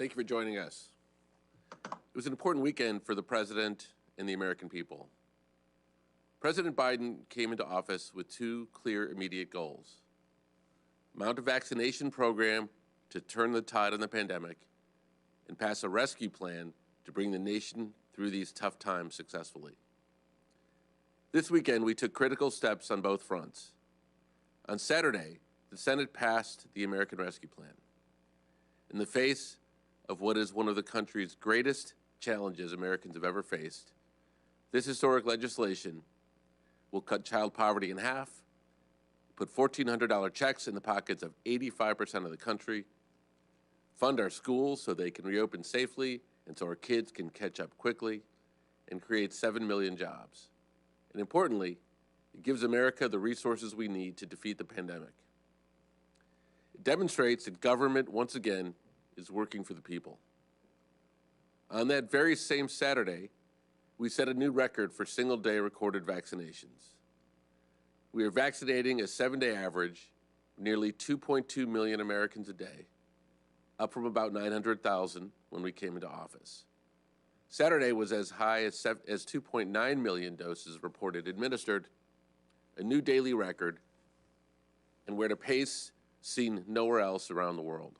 Thank you for joining us. It was an important weekend for the President and the American people. President Biden came into office with two clear immediate goals: mount a vaccination program to turn the tide on the pandemic, and pass a rescue plan to bring the nation through these tough times successfully. This weekend, we took critical steps on both fronts. On Saturday, the Senate passed the American Rescue Plan. In the face of what is one of the country's greatest challenges Americans have ever faced, this historic legislation will cut child poverty in half, put $1,400 checks in the pockets of 85% of the country, fund our schools so they can reopen safely and so our kids can catch up quickly, and create 7 million jobs. And importantly, it gives America the resources we need to defeat the pandemic. It demonstrates that government, once again, is working for the people. On that very same Saturday, we set a new record for single-day recorded vaccinations. We are vaccinating a 7-day average of nearly 2.2 million Americans a day, up from about 900,000 when we came into office. Saturday was as high as 2.9 million doses reported administered, a new daily record, and we're at a pace seen nowhere else around the world.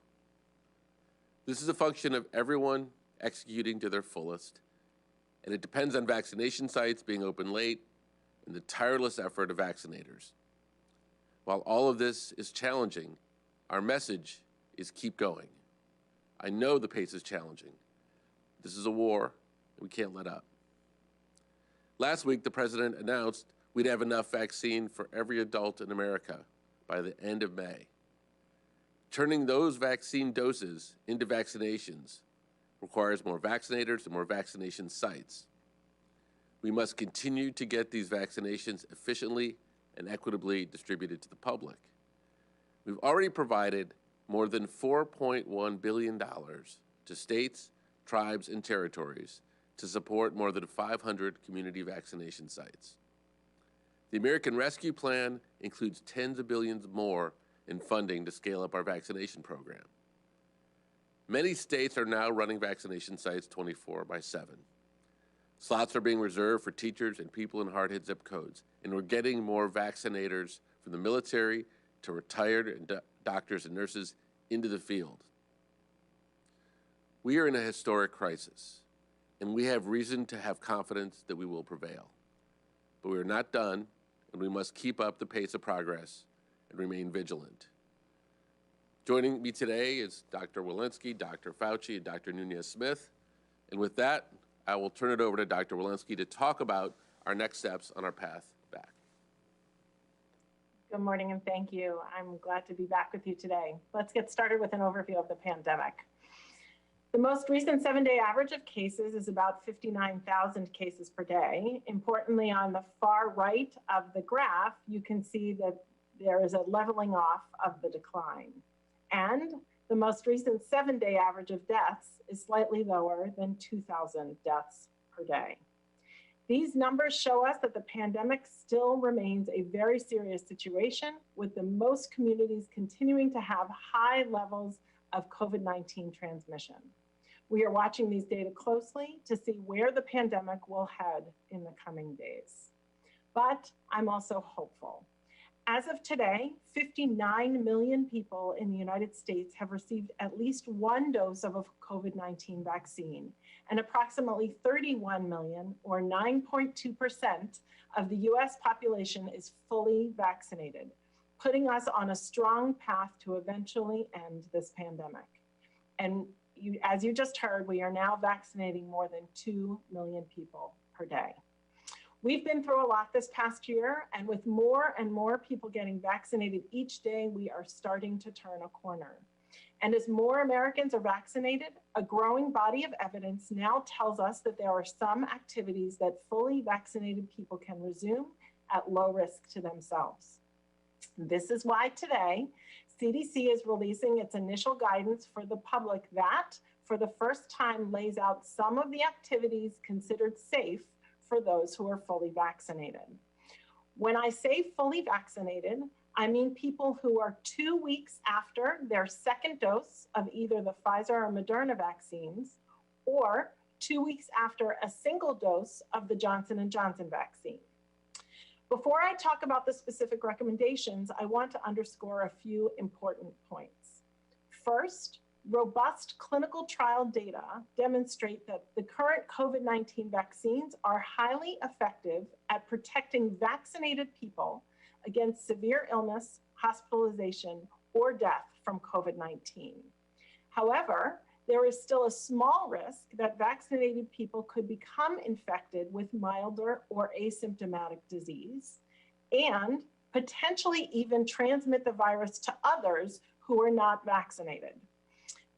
This is a function of everyone executing to their fullest, and it depends on vaccination sites being open late and the tireless effort of vaccinators. While all of this is challenging, our message is keep going. I know the pace is challenging. This is a war, and we can't let up. Last week, the President announced we'd have enough vaccine for every adult in America by the end of May. Turning those vaccine doses into vaccinations requires more vaccinators and more vaccination sites. We must continue to get these vaccinations efficiently and equitably distributed to the public. We've already provided more than $4.1 billion to states, tribes, and territories to support more than 500 community vaccination sites. The American Rescue Plan includes tens of billions more in funding to scale up our vaccination program. Many states are now running vaccination sites 24/7. Slots are being reserved for teachers and people in hard-hit zip codes, and we're getting more vaccinators from the military to retired and doctors and nurses into the field. We are in a historic crisis, and we have reason to have confidence that we will prevail. But we are not done, and we must keep up the pace of progress and remain vigilant. Joining me today is Dr. Walensky, Dr. Fauci, and Dr. Nunez-Smith. And with that, I will turn it over to Dr. Walensky to talk about our next steps on our path back. Good morning and thank you. I'm glad to be back with you today. Let's get started with an overview of the pandemic. The most recent 7-day average of cases is about 59,000 cases per day. Importantly, on the far right of the graph, you can see that there is a leveling off of the decline. And the most recent 7-day average of deaths is slightly lower than 2,000 deaths per day. These numbers show us that the pandemic still remains a very serious situation, with the most communities continuing to have high levels of COVID-19 transmission. We are watching these data closely to see where the pandemic will head in the coming days. But I'm also hopeful. As of today, 59 million people in the United States have received at least one dose of a COVID-19 vaccine, and approximately 31 million, or 9.2% of the US population is fully vaccinated, putting us on a strong path to eventually end this pandemic. And as you just heard, we are now vaccinating more than 2 million people per day. We've been through a lot this past year, and with more and more people getting vaccinated each day, we are starting to turn a corner. And as more Americans are vaccinated, a growing body of evidence now tells us that there are some activities that fully vaccinated people can resume at low risk to themselves. This is why today, CDC is releasing its initial guidance for the public that, for the first time, lays out some of the activities considered safe for those who are fully vaccinated. When I say fully vaccinated, I mean people who are 2 weeks after their second dose of either the Pfizer or Moderna vaccines, or 2 weeks after a single dose of the Johnson & Johnson vaccine. Before I talk about the specific recommendations, I want to underscore a few important points. First, robust clinical trial data demonstrate that the current COVID-19 vaccines are highly effective at protecting vaccinated people against severe illness, hospitalization, or death from COVID-19. However, there is still a small risk that vaccinated people could become infected with milder or asymptomatic disease and potentially even transmit the virus to others who are not vaccinated.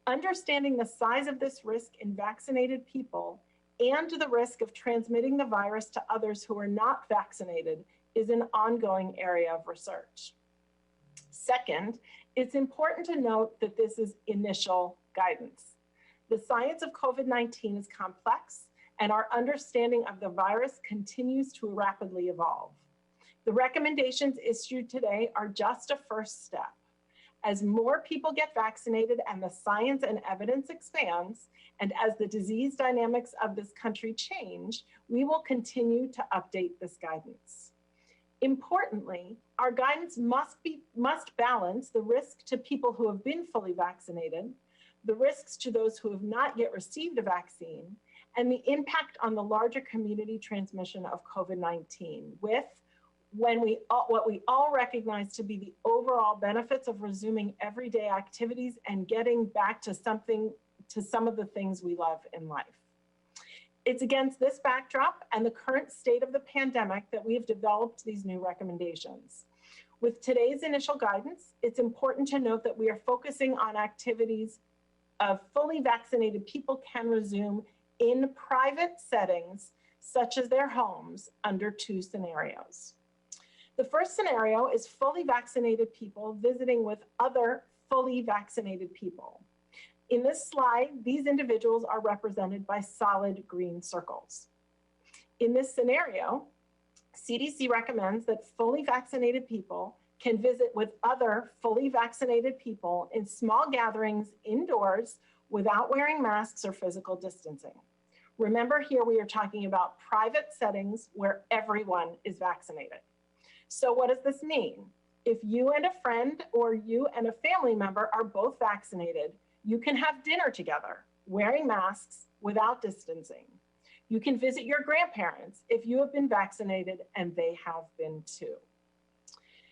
Understanding the size of this risk in vaccinated people and the risk of transmitting the virus to others who are not vaccinated is an ongoing area of research. Second, it's important to note that this is initial guidance. The science of COVID-19 is complex, and our understanding of the virus continues to rapidly evolve. The recommendations issued today are just a first step. As more people get vaccinated and the science and evidence expands, and as the disease dynamics of this country change, we will continue to update this guidance. Importantly, our guidance must balance the risk to people who have been fully vaccinated, the risks to those who have not yet received a vaccine, and the impact on the larger community transmission of COVID-19 with what we all recognize to be the overall benefits of resuming everyday activities and getting back to some of the things we love in life. It's against this backdrop and the current state of the pandemic that we have developed these new recommendations. With today's initial guidance, it's important to note that we are focusing on activities of fully vaccinated people can resume in private settings, such as their homes, under 2 scenarios. The first scenario is fully vaccinated people visiting with other fully vaccinated people. In this slide, these individuals are represented by solid green circles. In this scenario, CDC recommends that fully vaccinated people can visit with other fully vaccinated people in small gatherings indoors without wearing masks or physical distancing. Remember, here we are talking about private settings where everyone is vaccinated. So what does this mean? If you and a friend or you and a family member are both vaccinated, you can have dinner together, wearing masks without distancing. You can visit your grandparents if you have been vaccinated and they have been too.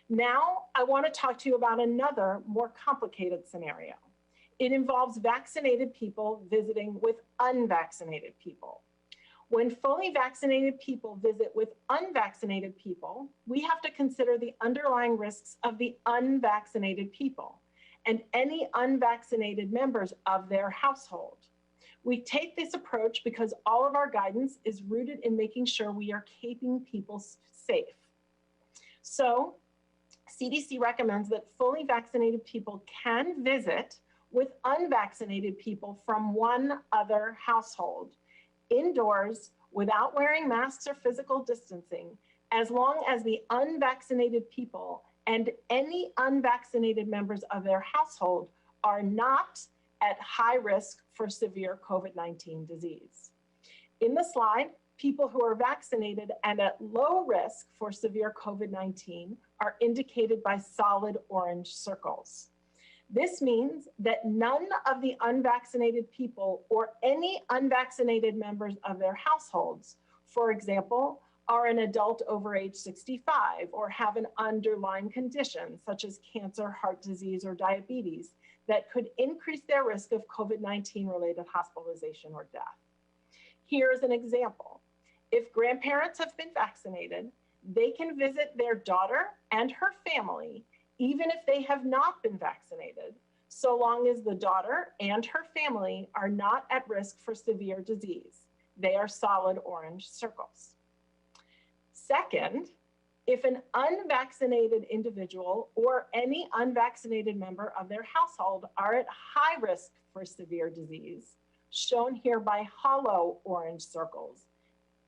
Now, I want to talk to you about another more complicated scenario. It involves vaccinated people visiting with unvaccinated people. When fully vaccinated people visit with unvaccinated people, we have to consider the underlying risks of the unvaccinated people and any unvaccinated members of their household. We take this approach because all of our guidance is rooted in making sure we are keeping people safe. So, CDC recommends that fully vaccinated people can visit with unvaccinated people from one other household indoors without wearing masks or physical distancing, as long as the unvaccinated people and any unvaccinated members of their household are not at high risk for severe COVID-19 disease. In the slide, people who are vaccinated and at low risk for severe COVID-19 are indicated by solid orange circles. This means that none of the unvaccinated people or any unvaccinated members of their households, for example, are an adult over age 65 or have an underlying condition such as cancer, heart disease, or diabetes that could increase their risk of COVID-19 related hospitalization or death. Here's an example. If grandparents have been vaccinated, they can visit their daughter and her family even if they have not been vaccinated, so long as the daughter and her family are not at risk for severe disease. They are solid orange circles. Second, if an unvaccinated individual or any unvaccinated member of their household are at high risk for severe disease, shown here by hollow orange circles,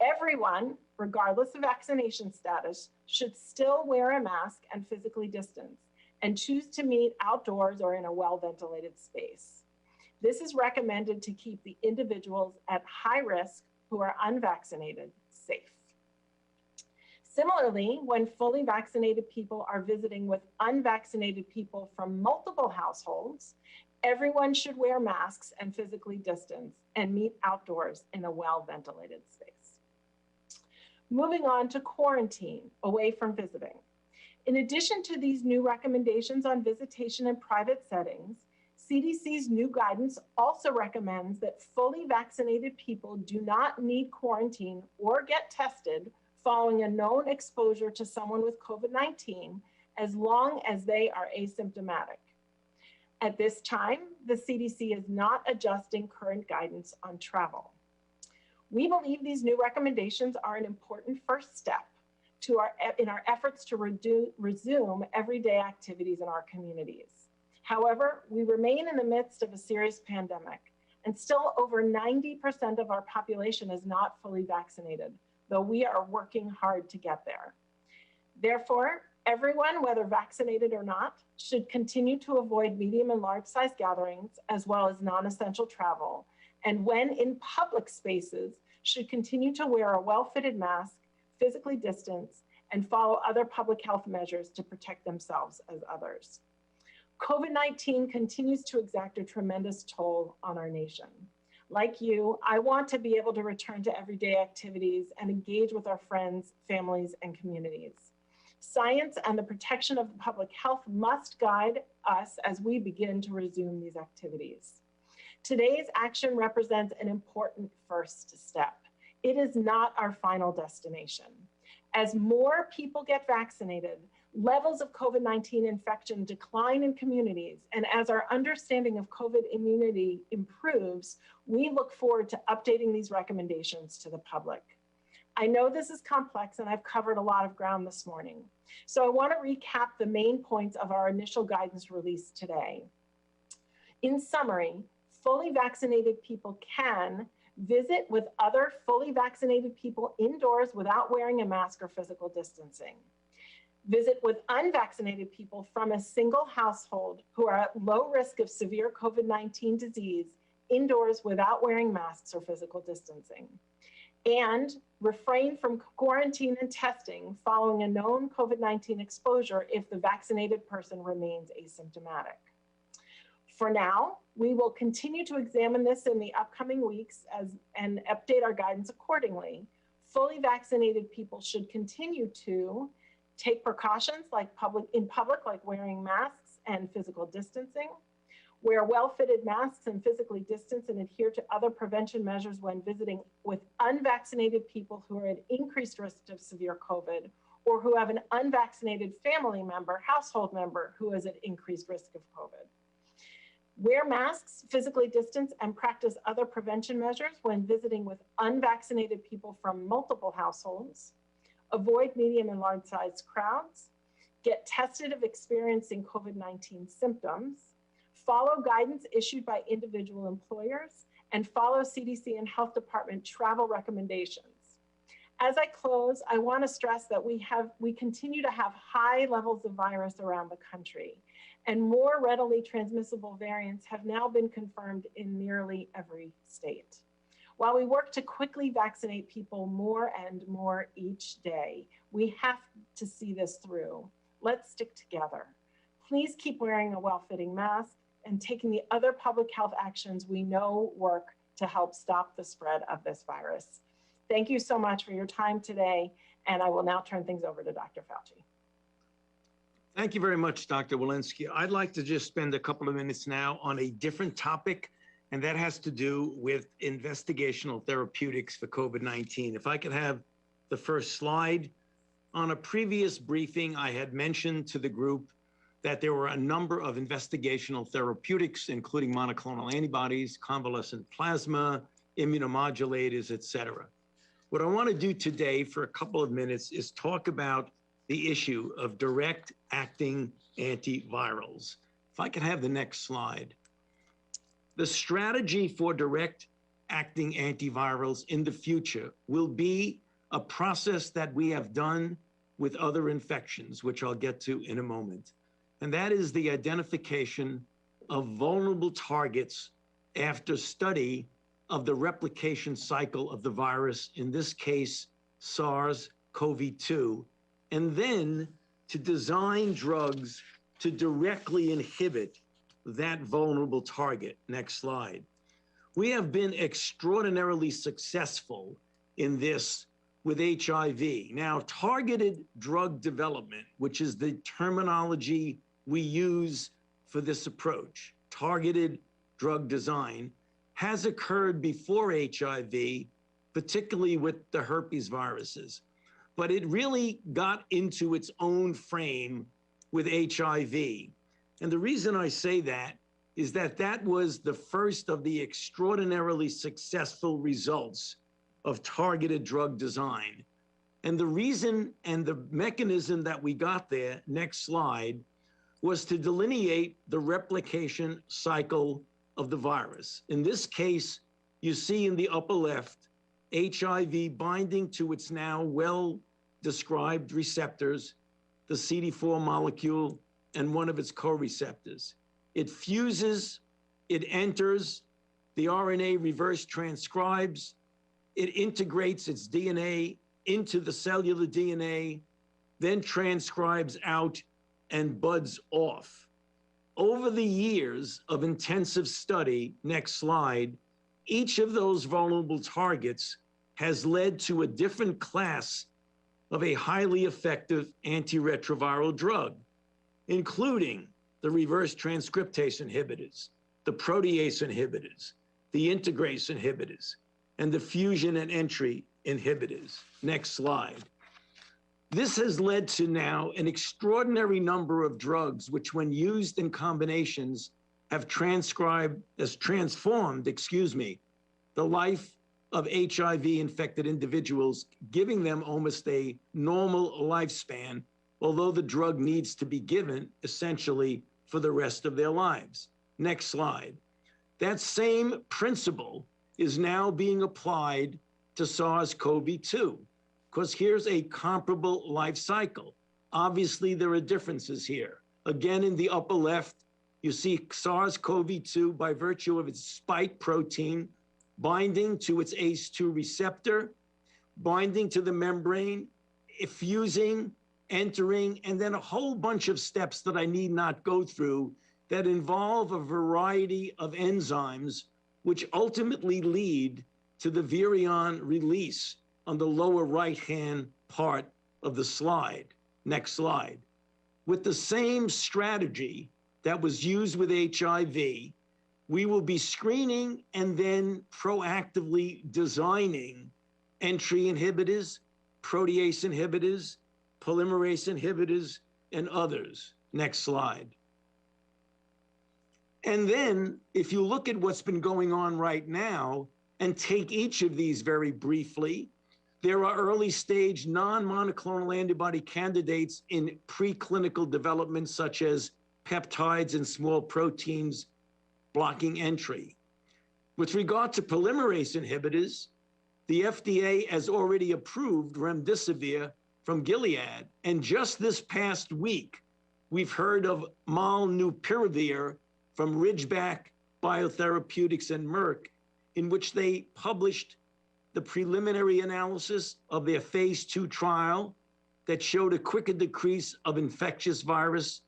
Everyone, regardless of vaccination status, should still wear a mask and physically distance and choose to meet outdoors or in a well-ventilated space. This is recommended to keep the individuals at high risk who are unvaccinated safe. Similarly, when fully vaccinated people are visiting with unvaccinated people from multiple households, everyone should wear masks and physically distance and meet outdoors in a well-ventilated space. Moving on to quarantine, away from visiting. In addition to these new recommendations on visitation in private settings, CDC's new guidance also recommends that fully vaccinated people do not need quarantine or get tested following a known exposure to someone with COVID-19 as long as they are asymptomatic. At this time, the CDC is not adjusting current guidance on travel. We believe these new recommendations are an important first step in our efforts to resume everyday activities in our communities. However, we remain in the midst of a serious pandemic, and still over 90% of our population is not fully vaccinated, though we are working hard to get there. Therefore, everyone, whether vaccinated or not, should continue to avoid medium and large-sized gatherings, as well as non-essential travel, and when in public spaces, should continue to wear a well-fitted mask, physically distance, and follow other public health measures to protect themselves as others. COVID-19 continues to exact a tremendous toll on our nation. Like you, I want to be able to return to everyday activities and engage with our friends, families, and communities. Science and the protection of the public health must guide us as we begin to resume these activities. Today's action represents an important first step. It is not our final destination. As more people get vaccinated, levels of COVID-19 infection decline in communities, and as our understanding of COVID immunity improves, we look forward to updating these recommendations to the public. I know this is complex, and I've covered a lot of ground this morning. So I want to recap the main points of our initial guidance released today. In summary, fully vaccinated people can visit with other fully vaccinated people indoors without wearing a mask or physical distancing. Visit with unvaccinated people from a single household who are at low risk of severe COVID-19 disease indoors without wearing masks or physical distancing. And refrain from quarantine and testing following a known COVID-19 exposure if the vaccinated person remains asymptomatic. For now, we will continue to examine this in the upcoming weeks and update our guidance accordingly. Fully vaccinated people should continue to take precautions in public, like wearing masks and physical distancing, wear well-fitted masks and physically distance and adhere to other prevention measures when visiting with unvaccinated people who are at increased risk of severe COVID or who have an unvaccinated family member, household member who is at increased risk of COVID. Wear masks, physically distance, and practice other prevention measures when visiting with unvaccinated people from multiple households. Avoid medium and large-sized crowds. Get tested if experiencing COVID-19 symptoms. Follow guidance issued by individual employers, and follow CDC and Health Department travel recommendations. As I close, I want to stress that we continue to have high levels of virus around the country, and more readily transmissible variants have now been confirmed in nearly every state. While we work to quickly vaccinate people more and more each day, we have to see this through. Let's stick together. Please keep wearing a well-fitting mask and taking the other public health actions we know work to help stop the spread of this virus. Thank you so much for your time today, and I will now turn things over to Dr. Fauci. Thank you very much, Dr. Walensky. I'd like to just spend a couple of minutes now on a different topic, and that has to do with investigational therapeutics for COVID-19. If I could have the first slide. On a previous briefing, I had mentioned to the group that there were a number of investigational therapeutics, including monoclonal antibodies, convalescent plasma, immunomodulators, et cetera. What I want to do today for a couple of minutes is talk about the issue of direct-acting antivirals. If I could have the next slide. The strategy for direct acting antivirals in the future will be a process that we have done with other infections, which I'll get to in a moment. And that is the identification of vulnerable targets after study of the replication cycle of the virus, in this case, SARS-CoV-2, and then to design drugs to directly inhibit that vulnerable target. Next slide. We have been extraordinarily successful in this with HIV. Now, targeted drug development, which is the terminology we use for this approach, targeted drug design, has occurred before HIV, particularly with the herpes viruses. But it really got into its own frame with HIV. And the reason I say that is that that was the first of the extraordinarily successful results of targeted drug design. And the reason and the mechanism that we got there, next slide, was to delineate the replication cycle of the virus. In this case, you see in the upper left, HIV binding to its now well-described receptors, the CD4 molecule and one of its co-receptors. It fuses, it enters, the RNA reverse transcribes, it integrates its DNA into the cellular DNA, then transcribes out and buds off. Over the years of intensive study, next slide, each of those vulnerable targets has led to a different class of a highly effective antiretroviral drug, including the reverse transcriptase inhibitors, the protease inhibitors, the integrase inhibitors, and the fusion and entry inhibitors. Next slide. This has led to now an extraordinary number of drugs which, when used in combinations, have transformed, the life of HIV-infected individuals, giving them almost a normal lifespan, although the drug needs to be given essentially for the rest of their lives. Next slide. That same principle is now being applied to SARS-CoV-2, because here's a comparable life cycle. Obviously, there are differences here. Again, in the upper left, you see SARS-CoV-2 by virtue of its spike protein binding to its ACE2 receptor, binding to the membrane, fusing, entering, and then a whole bunch of steps that I need not go through that involve a variety of enzymes which ultimately lead to the virion release on the lower right-hand part of the slide. Next slide. With the same strategy that was used with HIV, we will be screening and then proactively designing entry inhibitors, protease inhibitors, polymerase inhibitors, and others. Next slide. And then, if you look at what's been going on right now and take each of these very briefly, there are early stage non-monoclonal antibody candidates in preclinical development, such as peptides and small proteins blocking entry. With regard to polymerase inhibitors, the FDA has already approved remdesivir from Gilead. And just this past week, we've heard of molnupiravir from Ridgeback Biotherapeutics and Merck, in which they published the preliminary analysis of their phase 2 trial that showed a quicker decrease of infectious virus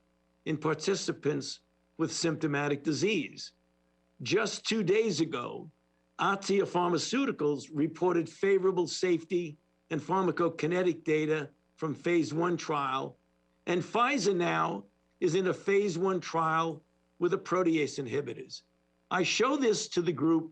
in participants with symptomatic disease. Just 2 days ago, Atia Pharmaceuticals reported favorable safety and pharmacokinetic data from phase 1 trial, and Pfizer now is in a phase 1 trial with the protease inhibitors. I show this to the group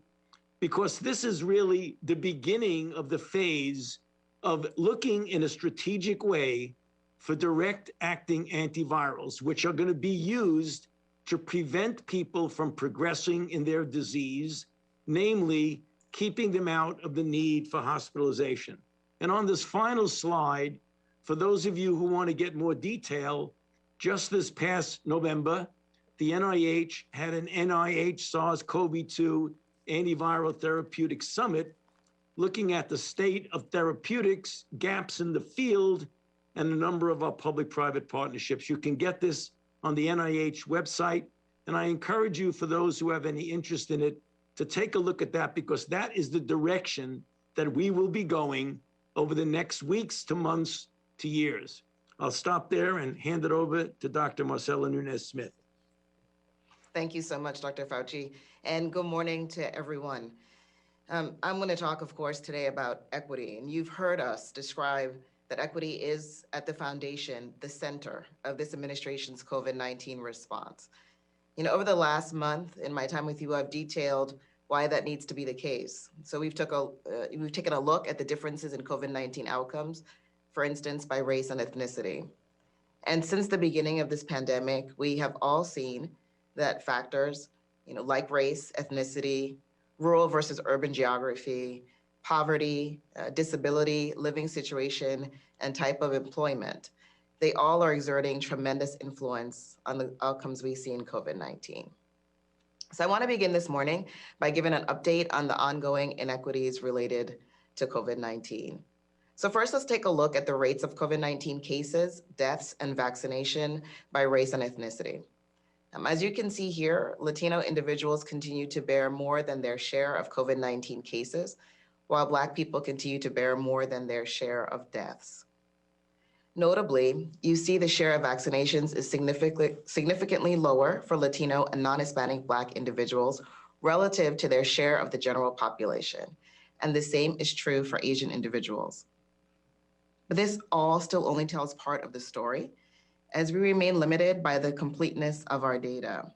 because this is really the beginning of the phase of looking in a strategic way for direct-acting antivirals, which are going to be used to prevent people from progressing in their disease, namely keeping them out of the need for hospitalization. And on this final slide, for those of you who want to get more detail, just this past November, the NIH had an NIH SARS-CoV-2 Antiviral Therapeutic Summit, looking at the state of therapeutics, gaps in the field, and a number of our public-private partnerships. You can get this on the NIH website, and I encourage you, for those who have any interest in it, to take a look at that, because that is the direction that we will be going over the next weeks to months to years. I'll stop there and hand it over to Dr. Marcela Nunez-Smith. Thank you so much, Dr. Fauci, and good morning to everyone. I'm going to talk, of course, today about equity, and you've heard us describe that equity is at the foundation, the center of this administration's COVID-19 response. You know, over the last month, in my time with you, I've detailed why that needs to be the case. So we've taken a look at the differences in COVID-19 outcomes, for instance, by race and ethnicity. And since the beginning of this pandemic, we have all seen that factors, like race, ethnicity, rural versus urban geography, poverty, disability, living situation, and type of employment, they all are exerting tremendous influence on the outcomes we see in COVID-19. So I want to begin this morning by giving an update on the ongoing inequities related to COVID-19. So first, let's take a look at the rates of COVID-19 cases, deaths, and vaccination by race and ethnicity. As you can see here, Latino individuals continue to bear more than their share of COVID-19 cases, while Black people continue to bear more than their share of deaths. Notably, you see the share of vaccinations is significantly lower for Latino and non-Hispanic Black individuals relative to their share of the general population, and the same is true for Asian individuals. But this all still only tells part of the story, as we remain limited by the completeness of our data.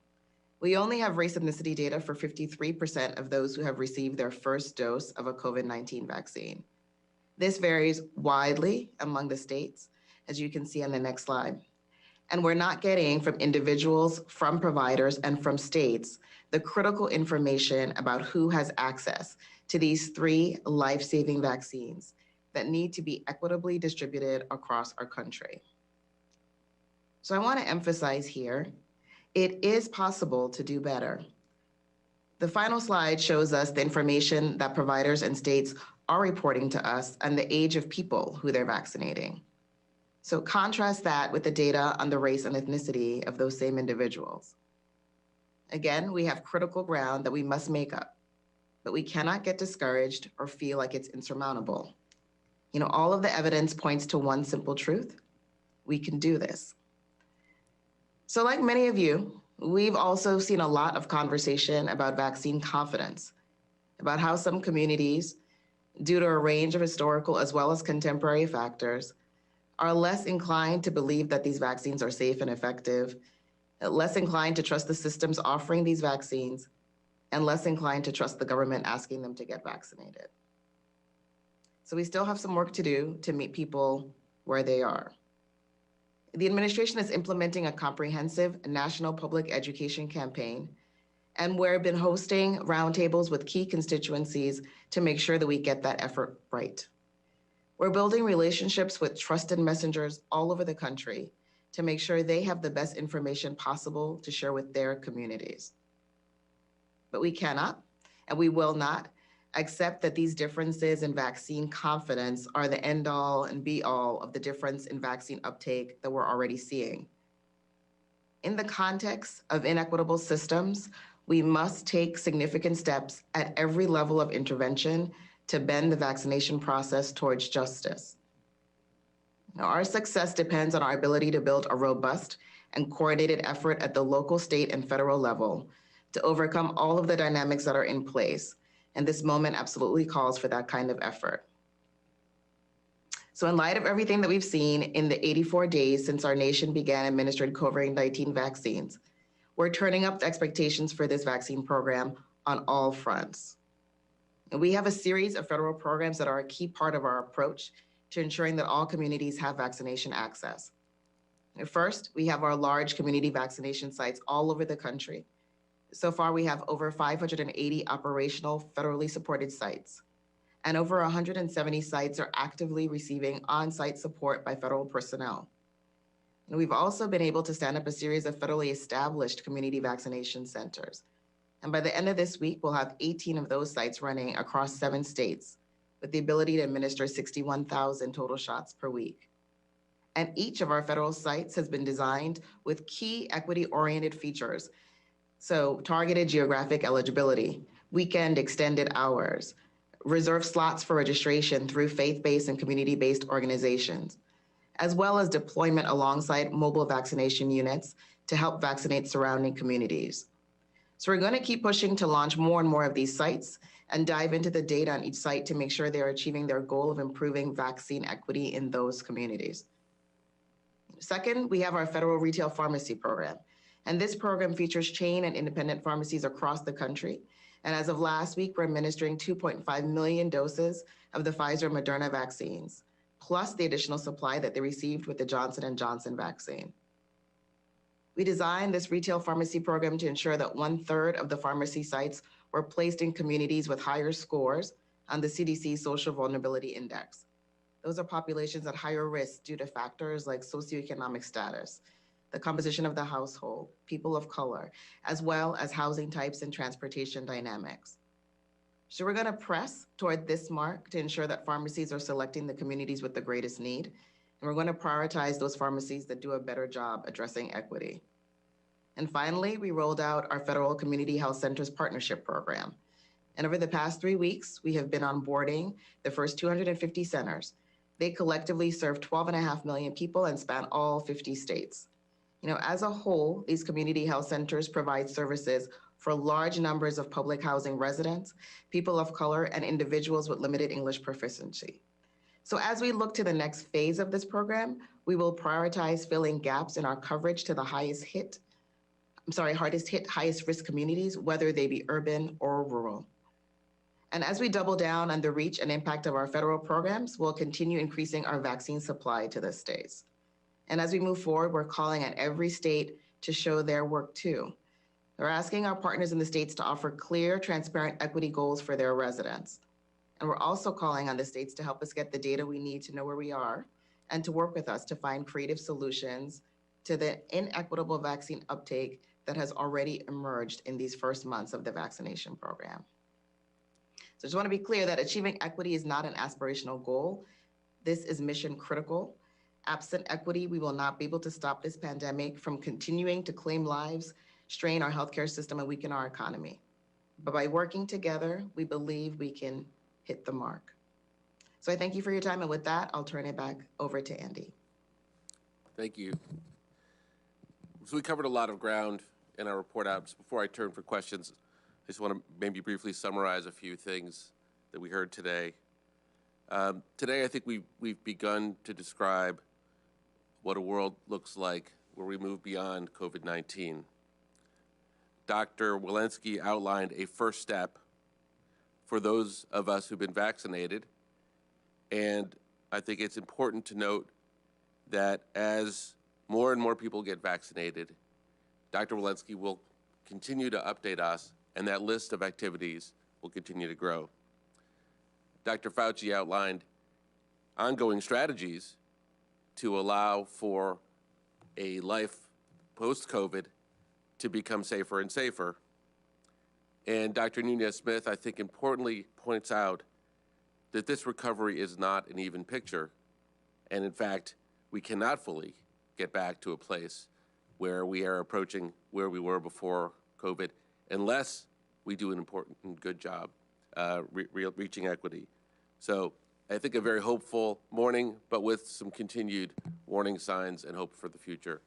We only have race ethnicity data for 53% of those who have received their first dose of a COVID-19 vaccine. This varies widely among the states, as you can see on the next slide. And we're not getting from individuals, from providers, and from states the critical information about who has access to these 3 life-saving vaccines that need to be equitably distributed across our country. So I want to emphasize here, it is possible to do better. The final slide shows us the information that providers and states are reporting to us and the age of people who they're vaccinating. So contrast that with the data on the race and ethnicity of those same individuals. Again, we have critical ground that we must make up, but we cannot get discouraged or feel like it's insurmountable. All of the evidence points to one simple truth: we can do this. So like many of you, we've also seen a lot of conversation about vaccine confidence, about how some communities, due to a range of historical as well as contemporary factors, are less inclined to believe that these vaccines are safe and effective, less inclined to trust the systems offering these vaccines, and less inclined to trust the government asking them to get vaccinated. So we still have some work to do to meet people where they are. The administration is implementing a comprehensive national public education campaign, and we've been hosting roundtables with key constituencies to make sure that we get that effort right. We're building relationships with trusted messengers all over the country to make sure they have the best information possible to share with their communities. But we cannot, and we will not, accept that these differences in vaccine confidence are the end all and be all of the difference in vaccine uptake that we're already seeing. In the context of inequitable systems, we must take significant steps at every level of intervention to bend the vaccination process towards justice. Now, our success depends on our ability to build a robust and coordinated effort at the local, state, and federal level to overcome all of the dynamics that are in place. And this moment absolutely calls for that kind of effort. So in light of everything that we've seen in the 84 days since our nation began administering COVID-19 vaccines, we're turning up the expectations for this vaccine program on all fronts. And we have a series of federal programs that are a key part of our approach to ensuring that all communities have vaccination access. And first, we have our large community vaccination sites all over the country. So far, we have over 580 operational federally supported sites, and over 170 sites are actively receiving on-site support by federal personnel. And we've also been able to stand up a series of federally established community vaccination centers. And by the end of this week, we'll have 18 of those sites running across 7 states with the ability to administer 61,000 total shots per week. And each of our federal sites has been designed with key equity-oriented features. So targeted geographic eligibility, weekend extended hours, reserve slots for registration through faith-based and community-based organizations, as well as deployment alongside mobile vaccination units to help vaccinate surrounding communities. So we're going to keep pushing to launch more and more of these sites and dive into the data on each site to make sure they're achieving their goal of improving vaccine equity in those communities. Second, we have our federal retail pharmacy program. And this program features chain and independent pharmacies across the country. And as of last week, we're administering 2.5 million doses of the Pfizer Moderna vaccines, plus the additional supply that they received with the Johnson & Johnson vaccine. We designed this retail pharmacy program to ensure that 1/3 of the pharmacy sites were placed in communities with higher scores on the CDC Social Vulnerability Index. Those are populations at higher risk due to factors like socioeconomic status, the composition of the household, people of color, as well as housing types and transportation dynamics. So we're going to press toward this mark to ensure that pharmacies are selecting the communities with the greatest need. And we're going to prioritize those pharmacies that do a better job addressing equity. And finally, we rolled out our Federal Community Health Centers Partnership Program. And over the past 3 weeks, we have been onboarding the first 250 centers. They collectively serve 12.5 million people and span all 50 states. As a whole, these community health centers provide services for large numbers of public housing residents, people of color, and individuals with limited English proficiency. So as we look to the next phase of this program, we will prioritize filling gaps in our coverage to the hardest hit, highest risk communities, whether they be urban or rural. And as we double down on the reach and impact of our federal programs, we'll continue increasing our vaccine supply to the states. And as we move forward, we're calling on every state to show their work too. We're asking our partners in the states to offer clear, transparent equity goals for their residents. And we're also calling on the states to help us get the data we need to know where we are and to work with us to find creative solutions to the inequitable vaccine uptake that has already emerged in these first months of the vaccination program. So I just want to be clear that achieving equity is not an aspirational goal. This is mission critical. Absent equity, we will not be able to stop this pandemic from continuing to claim lives, strain our healthcare system, and weaken our economy. But by working together, we believe we can hit the mark. So I thank you for your time, and with that, I'll turn it back over to Andy. Thank you. So we covered a lot of ground in our report out. Just before I turn for questions, I just want to maybe briefly summarize a few things that we heard today. Today, I think we've begun to describe what a world looks like where we move beyond COVID-19. Dr. Walensky outlined a first step for those of us who've been vaccinated, and I think it's important to note that as more and more people get vaccinated, Dr. Walensky will continue to update us, and that list of activities will continue to grow. Dr. Fauci outlined ongoing strategies to allow for a life post-COVID to become safer and safer. And Dr. Nunez-Smith, I think, importantly points out that this recovery is not an even picture. And in fact, we cannot fully get back to a place where we are approaching where we were before COVID unless we do an important and good job reaching equity. So I think a very hopeful morning, but with some continued warning signs and hope for the future.